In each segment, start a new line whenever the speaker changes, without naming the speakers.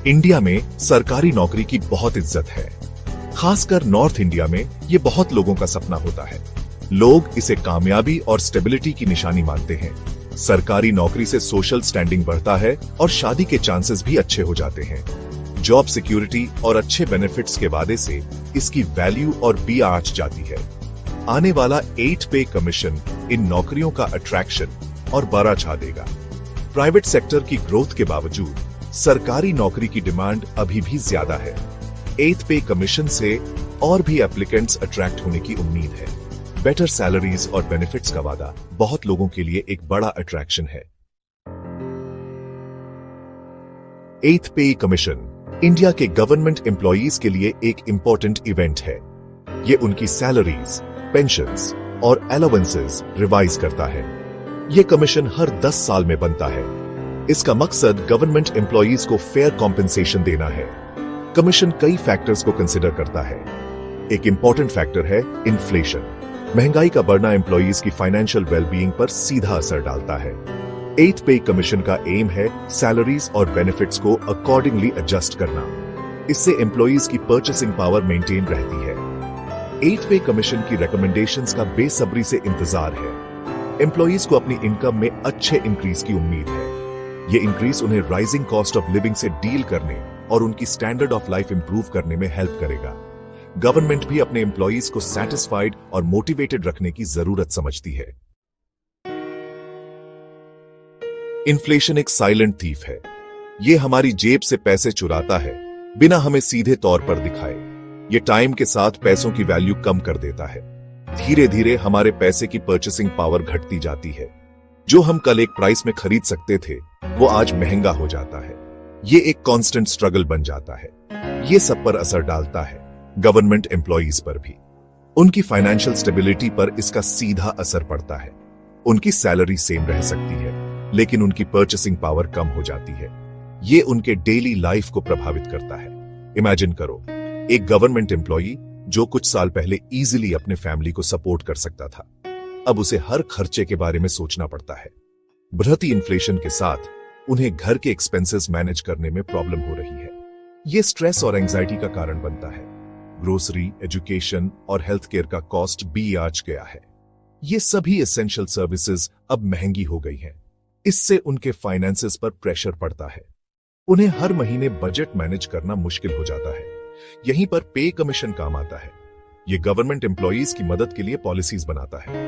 India में सरकारी नौकरी की बहुत इज्जत है। खासकर नॉर्थ इंडिया में ये बहुत लोगों का सपना होता है। लोग इसे कामयाबी और स्टेबिलिटी की निशानी मानते हैं। सरकारी नौकरी से सोशल स्टैंडिंग बढ़ता है और शादी के चांसेस भी अच्छे हो जाते हैं। जॉब सिक्योरिटी और अच्छे बेनिफिट्स के वादे से इसकी वैल्यू और भी आंच जाती है। आने वाला 8 पे कमीशन इन नौकरियों का अट्रैक्शन और बढ़ा छा देगा। प्राइवेट सेक्टर की ग्रोथ के बावजूद सरकारी नौकरी की डिमांड अभी भी ज्यादा है। 8 पे कमीशन से और भी एप्लीकेंट्स अट्रैक्ट होने की उम्मीद है। बेटर सैलरीज और बेनिफिट्स का वादा बहुत लोगों के लिए एक बड़ा अट्रैक्शन है। 8 पे कमीशन इंडिया के गवर्नमेंट एम्प्लॉयज के लिए एक इंपॉर्टेंट इवेंट है। ये उनकी सैलरीज, पेंशन्स और अलाउंसेस रिवाइज करता है। ये कमीशन हर 10 साल में बनता है। इसका मकसद गवर्नमेंट एम्प्लॉयज को फेयर कॉम्पेंसेशन देना है। कमीशन कई फैक्टर्स को कंसिडर करता है। एक इंपॉर्टेंट फैक्टर है इन्फ्लेशन। महंगाई का बढ़ना एम्प्लॉयज की फाइनेंशियल वेलबीइंग पर सीधा असर डालता है। 8 पे कमीशन का एम है सैलरीज और बेनिफिट्स को अकॉर्डिंगली एडजस्ट करना। इससे एम्प्लॉयज की परचेसिंग पावर मेंटेन रहती है। 8 पे कमीशन की रिकमेंडेशंस का बेसब्री से इंतजार है। एम्प्लॉयज को अपनी इनकम में अच्छे इंक्रीज की उम्मीद है। ये इंक्रीज उन्हें राइजिंग कॉस्ट ऑफ लिविंग से डील करने और उनकी स्टैंडर्ड ऑफ लाइफ इंप्रूव करने में हेल्प करेगा। गवर्नमेंट भी अपने एम्प्लॉयज को सैटिस्फाइड और मोटिवेटेड रखने की जरूरत समझती है। इन्फ्लेशन एक साइलेंट थीफ है। ये हमारी जेब से पैसे चुराता है बिना हमें सीधे तौर पर दिखाए। ये टाइम के साथ पैसों की वैल्यू कम कर देता है। धीरे धीरे हमारे पैसे की परचेसिंग पावर घटती जाती है। जो हम कल एक प्राइस में खरीद सकते थे वो आज महंगा हो जाता है। ये एक कांस्टेंट स्ट्रगल बन जाता है। ये सब पर असर डालता है, गवर्नमेंट एम्प्लॉयज पर भी। उनकी फाइनेंशियल स्टेबिलिटी पर इसका सीधा असर पड़ता है। उनकी सैलरी सेम रह सकती है लेकिन उनकी परचेसिंग पावर कम हो जाती है। ये उनके डेली लाइफ को प्रभावित करता है। इमेजिन करो, एक गवर्नमेंट एम्प्लॉई जो कुछ साल पहले इजीली अपने फैमिली को सपोर्ट कर सकता था, अब उसे हर खर्चे के बारे में सोचना पड़ता है। बढ़ती इन्फ्लेशन के साथ उन्हें घर के एक्सपेंसेस मैनेज करने में प्रॉब्लम हो रही है। यह स्ट्रेस और एंजाइटी का कारण बनता है। ग्रोसरी, एजुकेशन और हेल्थ केयर का कॉस्ट भी आज गया है। ये सभी एसेंशियल सर्विसेज अब महंगी हो गई हैं। इससे उनके फाइनेंसेस पर प्रेशर पड़ता है। उन्हें हर महीने बजट मैनेज करना मुश्किल हो जाता है। यहीं पर पे कमीशन काम आता है। ये गवर्नमेंट एम्प्लॉयज की मदद के लिए पॉलिसीज बनाता है।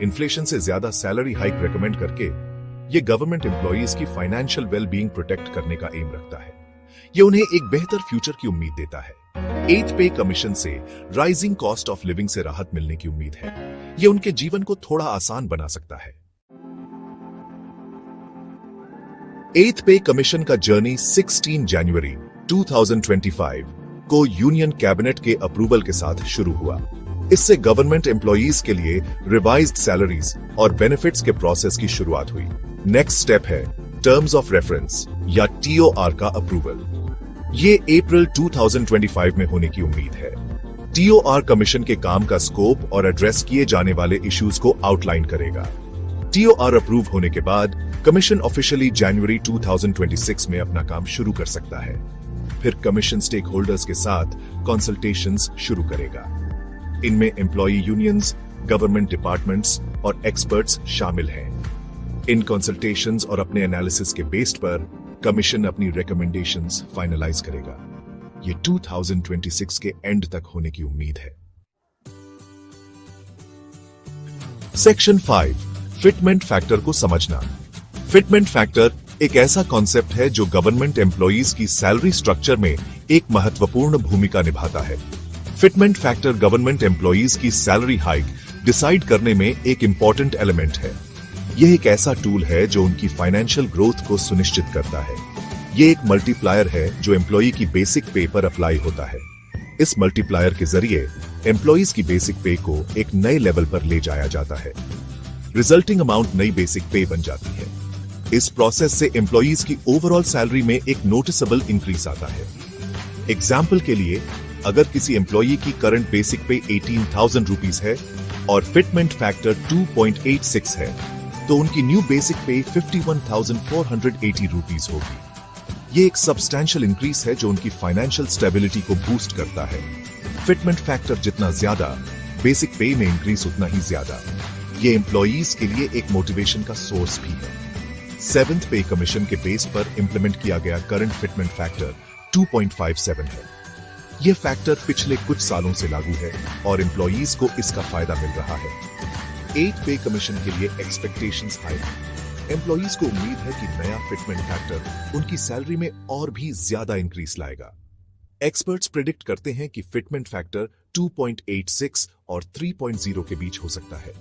इन्फ्लेशन से ज्यादा सैलरी हाइक रेकमेंड करके ये गवर्नमेंट एम्प्लॉयज की फाइनेंशियल वेलबीइंग प्रोटेक्ट करने का एम रखता है। ये उन्हें एक बेहतर फ्यूचर की उम्मीद देता है। 8 पे कमीशन से राइजिंग कॉस्ट ऑफ लिविंग से राहत मिलने की उम्मीद है। ये उनके जीवन को थोड़ा आसान बना सकता है। 8 पे कमीशन का जर्नी 16 जनवरी 2025 को यूनियन कैबिनेट के अप्रूवल के साथ शुरू हुआ। इससे गवर्नमेंट एम्प्लॉयज के लिए रिवाइज्ड सैलरीज और बेनिफिट्स के प्रोसेस की शुरुआत हुई। नेक्स्ट स्टेप है टर्म्स ऑफ रेफरेंस या TOR का अप्रूवल। ये अप्रैल 2025 में होने की उम्मीद है। TOR कमीशन के काम का स्कोप और एड्रेस किए जाने वाले इश्यूज को आउटलाइन करेगा। TOR अप्रूव होने के बाद कमीशन ऑफिशियली जनवरी 2026 में अपना काम शुरू कर सकता है। फिर कमीशन स्टेक होल्डर्स के साथ कंसल्टेशंस शुरू करेगा। इनमें एम्प्लॉई यूनियंस, गवर्नमेंट डिपार्टमेंट्स और एक्सपर्ट्स शामिल हैं। इन कंसल्टेशंस और अपने एनालिसिस के बेस्ड पर कमीशन अपनी रिकमेंडेशंस फाइनलाइज करेगा। ये 2026 के एंड तक होने की उम्मीद है। सेक्शन 5, फिटमेंट फैक्टर को समझना। फिटमेंट फैक्टर एक ऐसा कॉन्सेप्ट है जो गवर्नमेंट एम्प्लॉयज की सैलरी स्ट्रक्चर में एक महत्वपूर्ण भूमिका निभाता है। फिटमेंट फैक्टर गवर्नमेंट एम्प्लॉयज की सैलरी हाइक डिसाइड करने में एक इंपॉर्टेंट एलिमेंट है। यह एक ऐसा टूल है जो उनकी फाइनेंशियल ग्रोथ को सुनिश्चित करता है। यह एक मल्टीप्लायर है जो एम्प्लॉई की बेसिक पे पर अप्लाई होता है। इस मल्टीप्लायर के जरिए एम्प्लॉयज की बेसिक पे को एक नए लेवल पर ले जाया जाता है। रिजल्टिंग अमाउंट नई बेसिक पे बन जाती है। इस प्रोसेस से एम्प्लॉयज की ओवरऑल सैलरी में एक नोटिसेबल इंक्रीज आता है। एग्जाम्पल के लिए, अगर किसी एम्प्लॉई की करंट बेसिक पे 18,000 रुपीज है और फिटमेंट फैक्टर 2.86 है तो उनकी न्यू बेसिक पे 51,480 रुपीज होगी। ये एक सब्सटैंशियल इंक्रीज है जो उनकी फाइनेंशियल स्टेबिलिटी को बूस्ट करता है। फिटमेंट फैक्टर जितना ज्यादा, बेसिक पे में इंक्रीज उतना ही ज्यादा। ये एम्प्लॉयज के लिए एक मोटिवेशन का सोर्स भी है। 7th पे कमीशन के बेस पर इंप्लीमेंट किया गया करंट फिटमेंट फैक्टर 2.57 है। यह फैक्टर पिछले कुछ सालों से लागू है और एम्प्लॉयज को इसका फायदा मिल रहा है। 8th पे कमीशन के लिए एक्सपेक्टेशंस हाई है। एम्प्लॉयज को उम्मीद है कि नया फिटमेंट फैक्टर उनकी सैलरी में और भी ज्यादा इंक्रीज लाएगा। एक्सपर्ट्स प्रिडिक्ट करते हैं कि फिटमेंट फैक्टर 2.86 और 3.0 के बीच हो सकता है।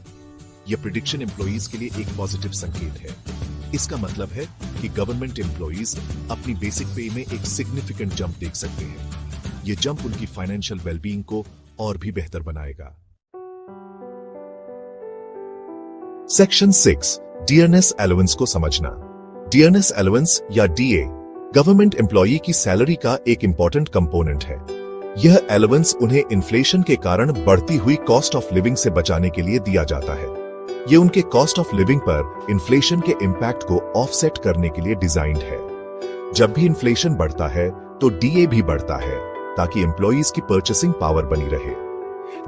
यह प्रिडिक्शन एम्प्लॉयज के लिए एक पॉजिटिव संकेत है। इसका मतलब है कि गवर्नमेंट एम्प्लॉयज अपनी बेसिक पे में एक सिग्निफिकेंट जंप देख सकते हैं। यह जंप उनकी फाइनेंशियल वेलबींग को और भी बेहतर बनाएगा। सेक्शन 6 डियरनेस अलाउंस को समझना। डियरनेस अलाउंस या डीए गवर्नमेंट एम्प्लॉई की सैलरी का एक इंपॉर्टेंट कंपोनेंट है। यह अलाउंस उन्हें इन्फ्लेशन के कारण बढ़ती हुई कॉस्ट ऑफ लिविंग से बचाने के लिए दिया जाता है। यह उनके कॉस्ट ऑफ लिविंग पर इन्फ्लेशन के इंपैक्ट को ऑफसेट करने के लिए डिजाइंड है। जब भी इन्फ्लेशन बढ़ता है तो डीए भी बढ़ता है ताकि एम्प्लॉयज की परचेसिंग पावर बनी रहे।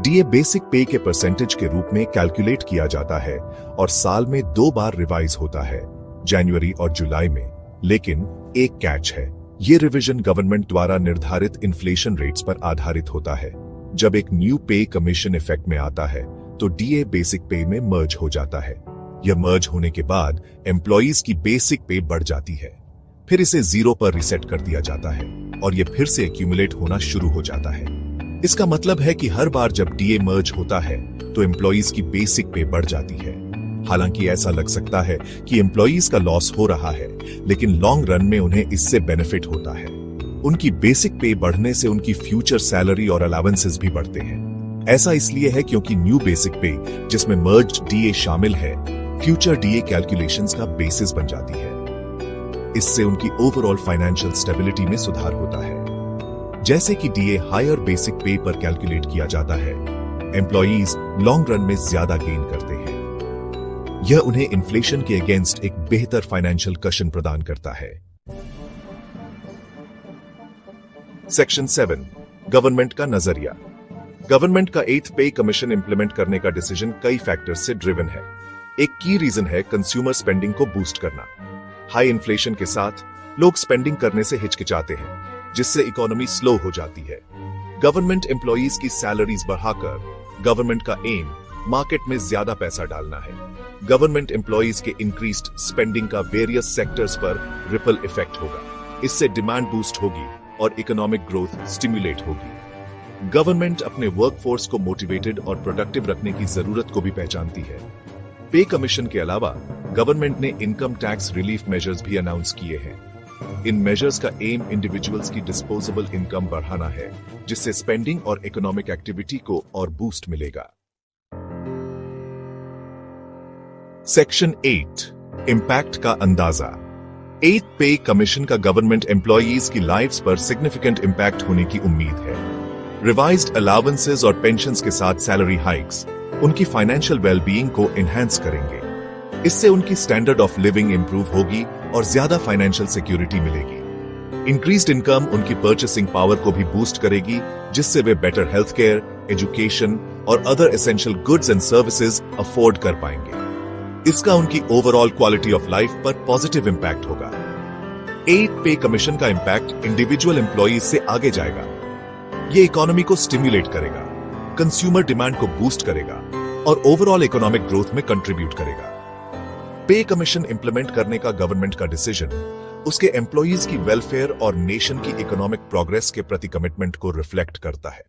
डीए बेसिक पे के परसेंटेज के रूप में कैलकुलेट किया जाता है और साल में 2 बार रिवाइज होता है, जनवरी और जुलाई में। लेकिन एक कैच है, ये रिवीजन गवर्नमेंट द्वारा निर्धारित इन्फ्लेशन रेट्स पर आधारित होता है। जब एक न्यू पे कमीशन इफेक्ट में आता है तो डीए बेसिक पे में मर्ज हो जाता है। यह मर्ज होने के बाद एम्प्लॉयज की बेसिक पे बढ़ जाती है, फिर इसे 0 पर रिसेट कर दिया जाता है और यह फिर से एक्यूमुलेट होना शुरू हो जाता है। इसका मतलब है कि हर बार जब डीए मर्ज होता है तो एम्प्लॉयज की बेसिक पे बढ़ जाती है। हालांकि ऐसा लग सकता है कि एम्प्लॉयज का लॉस हो रहा है, लेकिन लॉन्ग रन में उन्हें इससे बेनिफिट होता है। उनकी बेसिक पे बढ़ने से उनकी फ्यूचर सैलरी और अलाउंसेस भी बढ़ते हैं। ऐसा इसलिए है क्योंकि न्यू बेसिक पे, जिसमें मर्ज डीए शामिल है, फ्यूचर डीए कैलकुलेशंस का बेसिस बन जाती है। इससे उनकी ओवरऑल फाइनेंशियल स्टेबिलिटी में सुधार होता है। जैसे कि डीए हायर बेसिक पे पर कैलकुलेट किया जाता है, एम्प्लॉयज लॉन्ग रन में ज्यादा गेन करते हैं। यह उन्हें इन्फ्लेशन के अगेंस्ट एक बेहतर फाइनेंशियल कशन प्रदान करता है। सेक्शन 7 गवर्नमेंट का नजरिया। गवर्नमेंट का 8th पे कमीशन इंप्लीमेंट करने का डिसीजन कई फैक्टर्स से ड्रिवन है। एक की रीजन है कंज्यूमर स्पेंडिंग को बूस्ट करना। हाई इन्फ्लेशन के साथ लोग स्पेंडिंग करने से हिचकिचाते हैं, जिससे इकोनॉमी स्लो हो जाती है। गवर्नमेंट एम्प्लॉयज की सैलरीज बढ़ाकर गवर्नमेंट का एम मार्केट में ज्यादा पैसा डालना है। गवर्नमेंट एम्प्लॉयज के इंक्रीज्ड स्पेंडिंग का वेरियस सेक्टर्स पर रिपल इफेक्ट होगा। इससे डिमांड बूस्ट होगी और इकोनॉमिक ग्रोथ स्टिम्युलेट होगी। गवर्नमेंट अपने वर्कफोर्स को मोटिवेटेड और प्रोडक्टिव रखने की जरूरत को भी पहचानती है। पे कमीशन के अलावा गवर्नमेंट ने इनकम टैक्स रिलीफ मेजर्स भी अनाउंस किए हैं। इन मेजर्स का एम इंडिविजुअल्स की डिस्पोजेबल इनकम बढ़ाना है, जिससे स्पेंडिंग और इकोनॉमिक एक्टिविटी को और बूस्ट मिलेगा। सेक्शन 8 इंपैक्ट का अंदाजा। 8th पे कमीशन का गवर्नमेंट एम्प्लॉयज की लाइफ्स पर सिग्निफिकेंट इंपैक्ट होने की उम्मीद है। रिवाइज्ड अलाउंसेस और पेंशन्स के साथ सैलरी हाइक्स उनकी फाइनेंशियल वेलबीइंग को एनहांस करेंगे। इससे उनकी स्टैंडर्ड ऑफ लिविंग इंप्रूव होगी और ज्यादा फाइनेंशियल सिक्योरिटी मिलेगी। इंक्रीज्ड इनकम उनकी परचेसिंग पावर को भी बूस्ट करेगी, जिससे वे बेटर हेल्थ केयर, एजुकेशन और other essential goods and services afford कर पाएंगे। इसका उनकी ओवरऑल क्वालिटी ऑफ लाइफ पर पॉजिटिव इंपैक्ट होगा। 8th पे कमीशन का इंपैक्ट इंडिविजुअल एम्प्लॉयज से आगे जाएगा। ये इकोनॉमी को स्टिम्युलेट करेगा, कंज्यूमर डिमांड को बूस्ट करेगा और ओवरऑल इकोनॉमिक ग्रोथ में कंट्रीब्यूट करेगा। पे कमीशन इंप्लीमेंट करने का गवर्नमेंट का डिसीजन उसके एम्प्लॉयज की वेलफेयर और नेशन की इकोनॉमिक प्रोग्रेस के प्रति कमिटमेंट को रिफ्लेक्ट करता है।